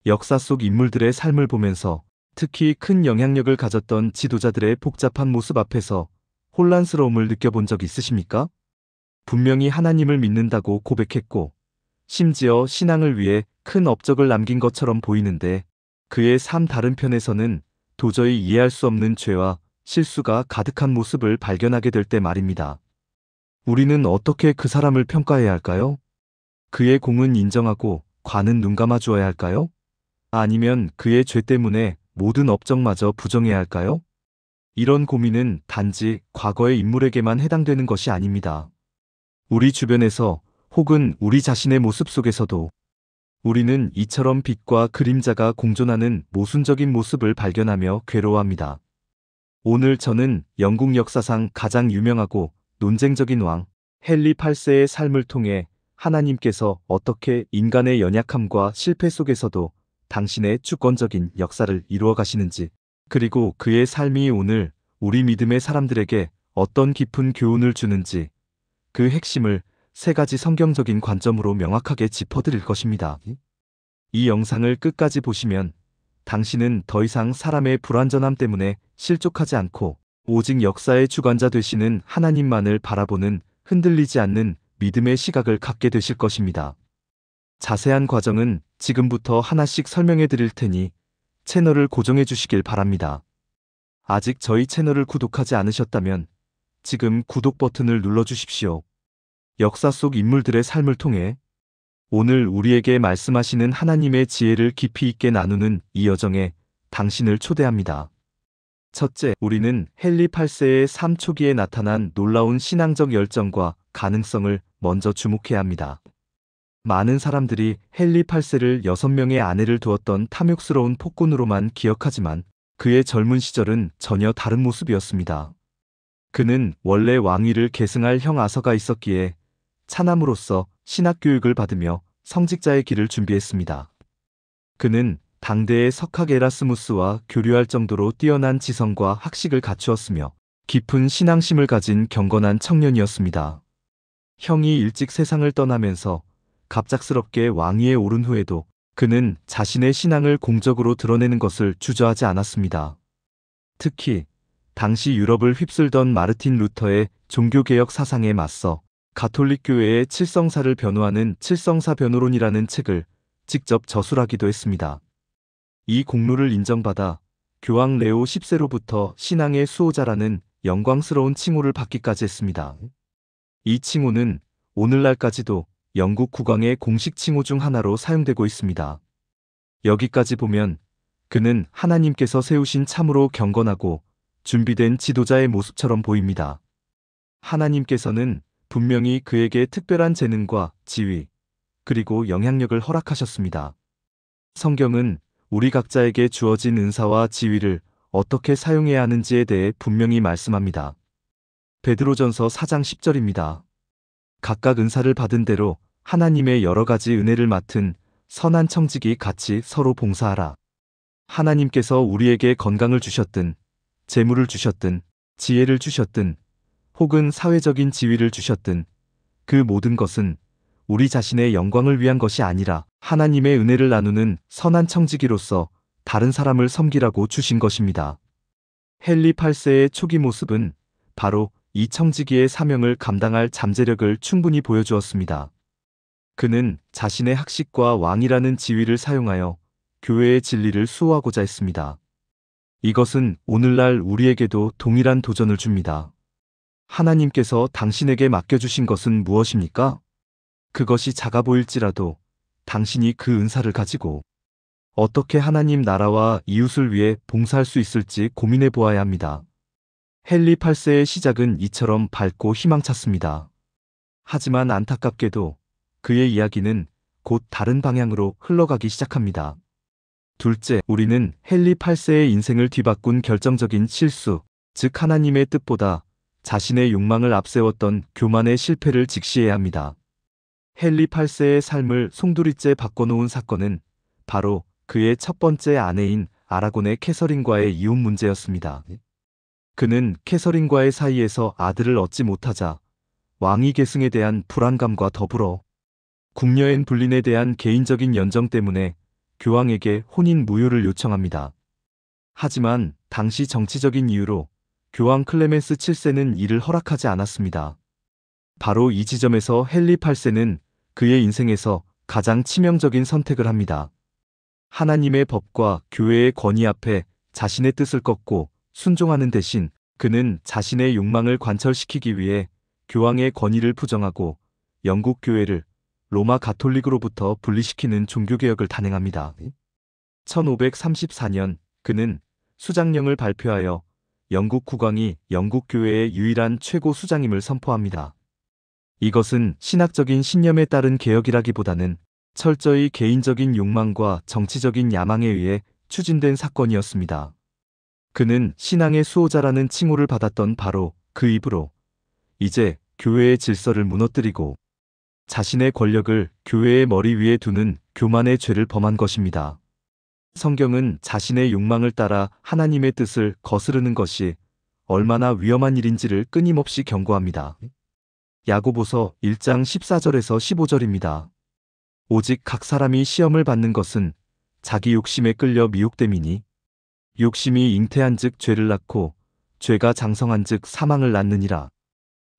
역사 속 인물들의 삶을 보면서 특히 큰 영향력을 가졌던 지도자들의 복잡한 모습 앞에서 혼란스러움을 느껴본 적 있으십니까? 분명히 하나님을 믿는다고 고백했고, 심지어 신앙을 위해 큰 업적을 남긴 것처럼 보이는데, 그의 삶 다른 편에서는 도저히 이해할 수 없는 죄와 실수가 가득한 모습을 발견하게 될 때 말입니다. 우리는 어떻게 그 사람을 평가해야 할까요? 그의 공은 인정하고 관은 눈 감아 주어야 할까요? 아니면 그의 죄 때문에 모든 업적마저 부정해야 할까요? 이런 고민은 단지 과거의 인물에게만 해당되는 것이 아닙니다. 우리 주변에서 혹은 우리 자신의 모습 속에서도 우리는 이처럼 빛과 그림자가 공존하는 모순적인 모습을 발견하며 괴로워합니다. 오늘 저는 영국 역사상 가장 유명하고 논쟁적인 왕 헨리 8세의 삶을 통해 하나님께서 어떻게 인간의 연약함과 실패 속에서도 당신의 주권적인 역사를 이루어 가시는지, 그리고 그의 삶이 오늘 우리 믿음의 사람들에게 어떤 깊은 교훈을 주는지, 그 핵심을 세 가지 성경적인 관점으로 명확하게 짚어드릴 것입니다. 이 영상을 끝까지 보시면 당신은 더 이상 사람의 불완전함 때문에 실족하지 않고 오직 역사의 주관자 되시는 하나님만을 바라보는 흔들리지 않는 믿음의 시각을 갖게 되실 것입니다. 자세한 과정은 지금부터 하나씩 설명해 드릴 테니 채널을 고정해 주시길 바랍니다. 아직 저희 채널을 구독하지 않으셨다면 지금 구독 버튼을 눌러 주십시오. 역사 속 인물들의 삶을 통해 오늘 우리에게 말씀하시는 하나님의 지혜를 깊이 있게 나누는 이 여정에 당신을 초대합니다. 첫째, 우리는 헨리 8세의 삶 초기에 나타난 놀라운 신앙적 열정과 가능성을 먼저 주목해야 합니다. 많은 사람들이 헨리 8세를 6명의 아내를 두었던 탐욕스러운 폭군으로만 기억하지만 그의 젊은 시절은 전혀 다른 모습이었습니다. 그는 원래 왕위를 계승할 형 아서가 있었기에 차남으로서 신학 교육을 받으며 성직자의 길을 준비했습니다. 그는 당대의 석학 에라스무스와 교류할 정도로 뛰어난 지성과 학식을 갖추었으며 깊은 신앙심을 가진 경건한 청년이었습니다. 형이 일찍 세상을 떠나면서 갑작스럽게 왕위에 오른 후에도 그는 자신의 신앙을 공적으로 드러내는 것을 주저하지 않았습니다. 특히 당시 유럽을 휩쓸던 마르틴 루터의 종교개혁 사상에 맞서 가톨릭 교회의 칠성사를 변호하는 칠성사 변호론이라는 책을 직접 저술하기도 했습니다. 이 공로를 인정받아 교황 레오 10세로부터 신앙의 수호자라는 영광스러운 칭호를 받기까지 했습니다. 이 칭호는 오늘날까지도 영국 국왕의 공식 칭호 중 하나로 사용되고 있습니다. 여기까지 보면 그는 하나님께서 세우신 참으로 경건하고 준비된 지도자의 모습처럼 보입니다. 하나님께서는 분명히 그에게 특별한 재능과 지위, 그리고 영향력을 허락하셨습니다. 성경은 우리 각자에게 주어진 은사와 지위를 어떻게 사용해야 하는지에 대해 분명히 말씀합니다. 베드로전서 4장 10절입니다. 각각 은사를 받은 대로 하나님의 여러 가지 은혜를 맡은 선한 청직이 같이 서로 봉사하라. 하나님께서 우리에게 건강을 주셨든, 재물을 주셨든, 지혜를 주셨든, 혹은 사회적인 지위를 주셨든, 그 모든 것은 우리 자신의 영광을 위한 것이 아니라 하나님의 은혜를 나누는 선한 청지기로서 다른 사람을 섬기라고 주신 것입니다. 헨리 8세의 초기 모습은 바로 이 청지기의 사명을 감당할 잠재력을 충분히 보여주었습니다. 그는 자신의 학식과 왕이라는 지위를 사용하여 교회의 진리를 수호하고자 했습니다. 이것은 오늘날 우리에게도 동일한 도전을 줍니다. 하나님께서 당신에게 맡겨주신 것은 무엇입니까? 그것이 작아 보일지라도 당신이 그 은사를 가지고 어떻게 하나님 나라와 이웃을 위해 봉사할 수 있을지 고민해 보아야 합니다. 헨리 8세의 시작은 이처럼 밝고 희망찼습니다. 하지만 안타깝게도 그의 이야기는 곧 다른 방향으로 흘러가기 시작합니다. 둘째, 우리는 헨리 8세의 인생을 뒤바꾼 결정적인 실수, 즉 하나님의 뜻보다 자신의 욕망을 앞세웠던 교만의 실패를 직시해야 합니다. 헨리 8세의 삶을 송두리째 바꿔놓은 사건은 바로 그의 첫 번째 아내인 아라곤의 캐서린과의 이혼 문제였습니다. 그는 캐서린과의 사이에서 아들을 얻지 못하자 왕위 계승에 대한 불안감과 더불어 궁녀인 불린에 대한 개인적인 연정 때문에 교황에게 혼인 무효를 요청합니다. 하지만 당시 정치적인 이유로 교황 클레멘스 7세는 이를 허락하지 않았습니다. 바로 이 지점에서 헨리 8세는 그의 인생에서 가장 치명적인 선택을 합니다. 하나님의 법과 교회의 권위 앞에 자신의 뜻을 꺾고 순종하는 대신 그는 자신의 욕망을 관철시키기 위해 교황의 권위를 부정하고 영국 교회를 로마 가톨릭으로부터 분리시키는 종교개혁을 단행합니다. 1534년 그는 수장령을 발표하여 영국 국왕이 영국 교회의 유일한 최고 수장임을 선포합니다. 이것은 신학적인 신념에 따른 개혁이라기보다는 철저히 개인적인 욕망과 정치적인 야망에 의해 추진된 사건이었습니다. 그는 신앙의 수호자라는 칭호를 받았던 바로 그 입으로 이제 교회의 질서를 무너뜨리고 자신의 권력을 교회의 머리 위에 두는 교만의 죄를 범한 것입니다. 성경은 자신의 욕망을 따라 하나님의 뜻을 거스르는 것이 얼마나 위험한 일인지를 끊임없이 경고합니다. 야고보서 1장 14절에서 15절입니다. 오직 각 사람이 시험을 받는 것은 자기 욕심에 끌려 미혹됨이니 욕심이 잉태한 즉 죄를 낳고 죄가 장성한 즉 사망을 낳느니라.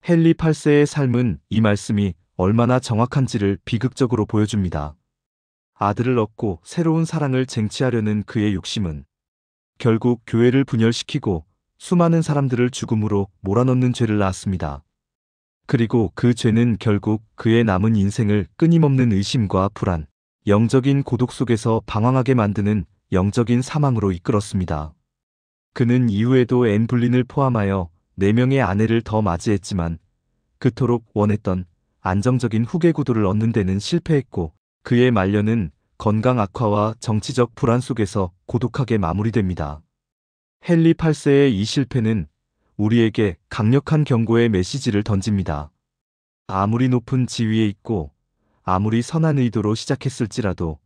헨리 8세의 삶은 이 말씀이 얼마나 정확한지를 비극적으로 보여줍니다. 아들을 얻고 새로운 사랑을 쟁취하려는 그의 욕심은 결국 교회를 분열시키고 수많은 사람들을 죽음으로 몰아넣는 죄를 낳았습니다. 그리고 그 죄는 결국 그의 남은 인생을 끊임없는 의심과 불안, 영적인 고독 속에서 방황하게 만드는 영적인 사망으로 이끌었습니다. 그는 이후에도 앤 불린을 포함하여 4명의 아내를 더 맞이했지만 그토록 원했던 안정적인 후계 구도를 얻는 데는 실패했고 그의 말년은 건강 악화와 정치적 불안 속에서 고독하게 마무리됩니다. 헨리 8세의 이 실패는 우리에게 강력한 경고의 메시지를 던집니다. 아무리 높은 지위에 있고 아무리 선한 의도로 시작했을지라도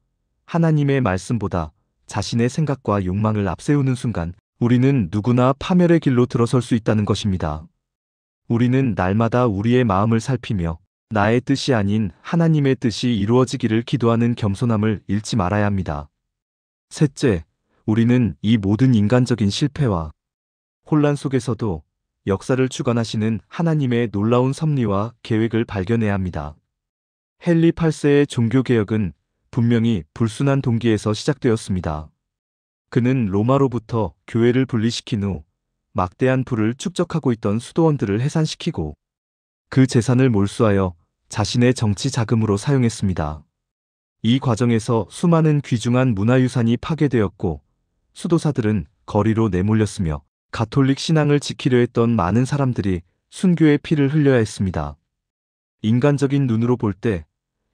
하나님의 말씀보다 자신의 생각과 욕망을 앞세우는 순간 우리는 누구나 파멸의 길로 들어설 수 있다는 것입니다. 우리는 날마다 우리의 마음을 살피며 나의 뜻이 아닌 하나님의 뜻이 이루어지기를 기도하는 겸손함을 잃지 말아야 합니다. 셋째, 우리는 이 모든 인간적인 실패와 혼란 속에서도 역사를 주관하시는 하나님의 놀라운 섭리와 계획을 발견해야 합니다. 헨리 8세의 종교개혁은 분명히 불순한 동기에서 시작되었습니다. 그는 로마로부터 교회를 분리시킨 후 막대한 부를 축적하고 있던 수도원들을 해산시키고 그 재산을 몰수하여 자신의 정치 자금으로 사용했습니다. 이 과정에서 수많은 귀중한 문화유산이 파괴되었고 수도사들은 거리로 내몰렸으며 가톨릭 신앙을 지키려 했던 많은 사람들이 순교의 피를 흘려야 했습니다. 인간적인 눈으로 볼 때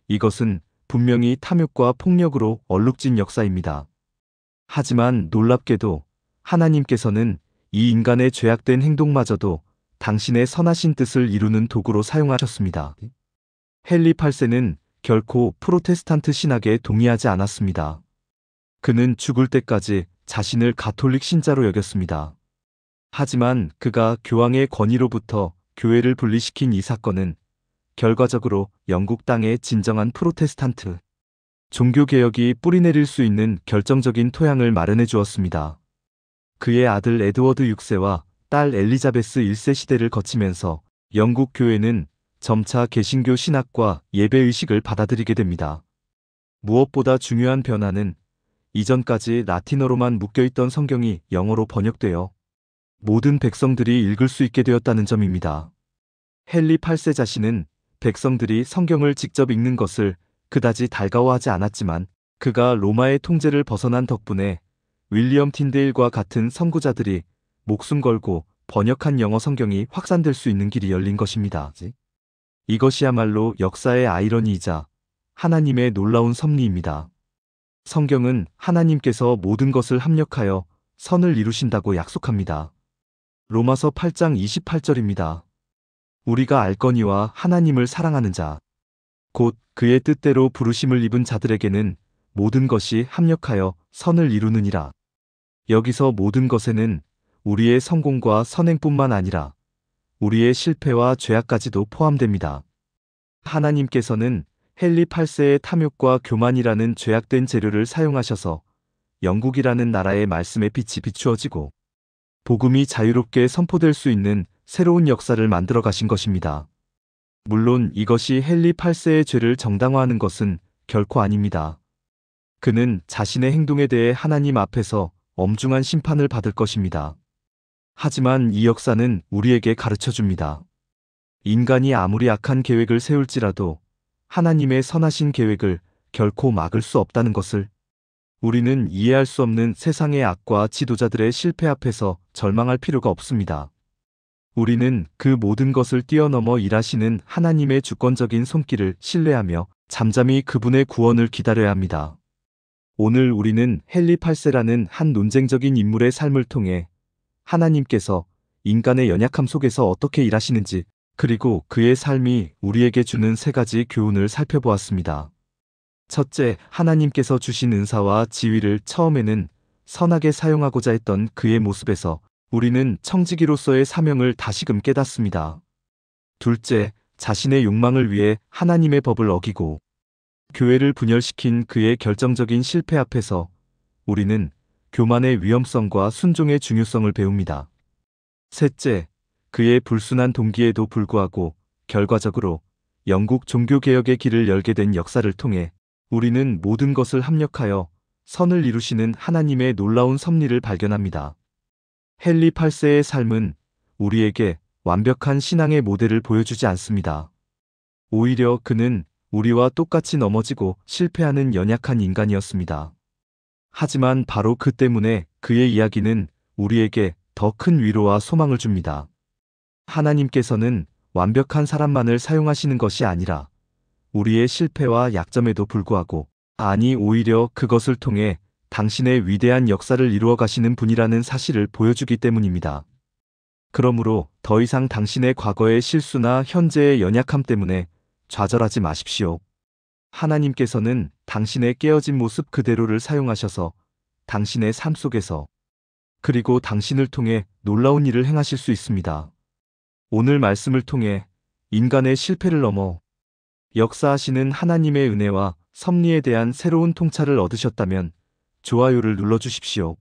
이것은 분명히 탐욕과 폭력으로 얼룩진 역사입니다. 하지만 놀랍게도 하나님께서는 이 인간의 죄악된 행동마저도 당신의 선하신 뜻을 이루는 도구로 사용하셨습니다. 헨리 8세는 결코 프로테스탄트 신학에 동의하지 않았습니다. 그는 죽을 때까지 자신을 가톨릭 신자로 여겼습니다. 하지만 그가 교황의 권위로부터 교회를 분리시킨 이 사건은 결과적으로 영국 땅의 진정한 프로테스탄트 종교개혁이 뿌리내릴 수 있는 결정적인 토양을 마련해 주었습니다. 그의 아들 에드워드 6세와 딸 엘리자베스 1세 시대를 거치면서 영국 교회는 점차 개신교 신학과 예배의식을 받아들이게 됩니다. 무엇보다 중요한 변화는 이전까지 라틴어로만 묶여있던 성경이 영어로 번역되어 모든 백성들이 읽을 수 있게 되었다는 점입니다. 헨리 8세 자신은 백성들이 성경을 직접 읽는 것을 그다지 달가워하지 않았지만 그가 로마의 통제를 벗어난 덕분에 윌리엄 틴데일과 같은 선구자들이 목숨 걸고 번역한 영어 성경이 확산될 수 있는 길이 열린 것입니다. 이것이야말로 역사의 아이러니이자 하나님의 놀라운 섭리입니다. 성경은 하나님께서 모든 것을 합력하여 선을 이루신다고 약속합니다. 로마서 8장 28절입니다. 우리가 알거니와 하나님을 사랑하는 자, 곧 그의 뜻대로 부르심을 입은 자들에게는 모든 것이 합력하여 선을 이루느니라. 여기서 모든 것에는 우리의 성공과 선행뿐만 아니라 우리의 실패와 죄악까지도 포함됩니다. 하나님께서는 헨리 8세의 탐욕과 교만이라는 죄악된 재료를 사용하셔서 영국이라는 나라의 말씀의 빛이 비추어지고 복음이 자유롭게 선포될 수 있는 새로운 역사를 만들어 가신 것입니다. 물론 이것이 헨리 8세의 죄를 정당화하는 것은 결코 아닙니다. 그는 자신의 행동에 대해 하나님 앞에서 엄중한 심판을 받을 것입니다. 하지만 이 역사는 우리에게 가르쳐 줍니다. 인간이 아무리 악한 계획을 세울지라도 하나님의 선하신 계획을 결코 막을 수 없다는 것을, 우리는 이해할 수 없는 세상의 악과 지도자들의 실패 앞에서 절망할 필요가 없습니다. 우리는 그 모든 것을 뛰어넘어 일하시는 하나님의 주권적인 손길을 신뢰하며 잠잠히 그분의 구원을 기다려야 합니다. 오늘 우리는 헨리 8세라는 한 논쟁적인 인물의 삶을 통해 하나님께서 인간의 연약함 속에서 어떻게 일하시는지, 그리고 그의 삶이 우리에게 주는 세 가지 교훈을 살펴보았습니다. 첫째, 하나님께서 주신 은사와 지위를 처음에는 선하게 사용하고자 했던 그의 모습에서 우리는 청지기로서의 사명을 다시금 깨닫습니다. 둘째, 자신의 욕망을 위해 하나님의 법을 어기고 교회를 분열시킨 그의 결정적인 실패 앞에서 우리는 교만의 위험성과 순종의 중요성을 배웁니다. 셋째, 그의 불순한 동기에도 불구하고 결과적으로 영국 종교개혁의 길을 열게 된 역사를 통해 우리는 모든 것을 합력하여 선을 이루시는 하나님의 놀라운 섭리를 발견합니다. 헨리 8세의 삶은 우리에게 완벽한 신앙의 모델을 보여주지 않습니다. 오히려 그는 우리와 똑같이 넘어지고 실패하는 연약한 인간이었습니다. 하지만 바로 그 때문에 그의 이야기는 우리에게 더 큰 위로와 소망을 줍니다. 하나님께서는 완벽한 사람만을 사용하시는 것이 아니라 우리의 실패와 약점에도 불구하고, 아니 오히려 그것을 통해 당신의 위대한 역사를 이루어 가시는 분이라는 사실을 보여주기 때문입니다. 그러므로 더 이상 당신의 과거의 실수나 현재의 연약함 때문에 좌절하지 마십시오. 하나님께서는 당신의 깨어진 모습 그대로를 사용하셔서 당신의 삶 속에서, 그리고 당신을 통해 놀라운 일을 행하실 수 있습니다. 오늘 말씀을 통해 인간의 실패를 넘어 역사하시는 하나님의 은혜와 섭리에 대한 새로운 통찰을 얻으셨다면 좋아요를 눌러주십시오.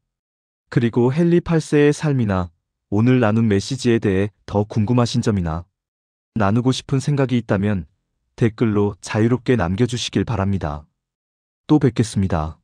그리고 헨리 8세의 삶이나 오늘 나눈 메시지에 대해 더 궁금하신 점이나 나누고 싶은 생각이 있다면 댓글로 자유롭게 남겨주시길 바랍니다. 또 뵙겠습니다.